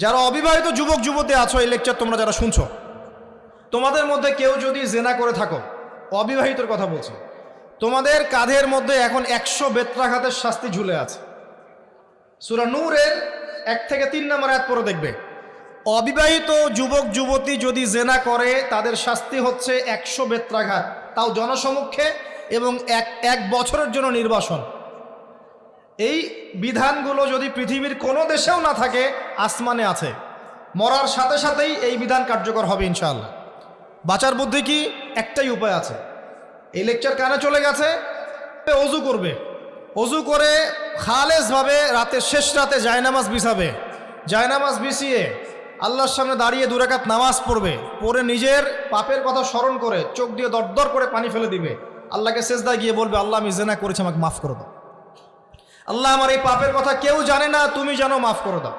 যারা অবিবাহিত যুবক যুবতী আছো, এই লেকচার তোমরা যারা শুনছো, তোমাদের মধ্যে কেউ যদি জেনা করে থাকো, অবিবাহিতর কথা বলছি, তোমাদের কাঁধের মধ্যে এখন 100 বেত্রাঘাতের শাস্তি ঝুলে আছে। সূরা নূরের 1 থেকে 3 নম্বর আয়াত পড়ে দেখবে, অবিবাহিত যুবক যুবতী যদি জেনা করে তাদের শাস্তি হচ্ছে 100 বেত্রাঘাত, তাও জনসমক্ষে, এবং এক বছরের জন্য নির্বাসন। এই বিধানগুলো যদি পৃথিবীর কোনো দেশেও না থাকে, আসমানে আছে। মরার সাথে সাথেই এই বিধান কার্যকর হবে ইনশাআল্লাহ। বাঁচার বুদ্ধি কি? একটাই উপায় আছে। এই লেকচার কানে চলে গেছে, অজু করবে, অজু করে খালেসভাবে রাতের শেষ রাতে জায়নামাজ বিছাবে, জায়নামাজ বিছিয়ে আল্লাহর সামনে দাঁড়িয়ে 2 রাকাত নামাজ পড়বে, পড়ে নিজের পাপের কথা স্মরণ করে চোখ দিয়ে দরদর করে পানি ফেলে দিবে, আল্লাহকে সেজদায় গিয়ে বলবে, আল্লাহ আমি জেনা করেছি, আমাকে মাফ করে দাও। আল্লাহ আমার এই পাপের কথা কেউ জানে না, তুমি জানো, মাফ করে দাও।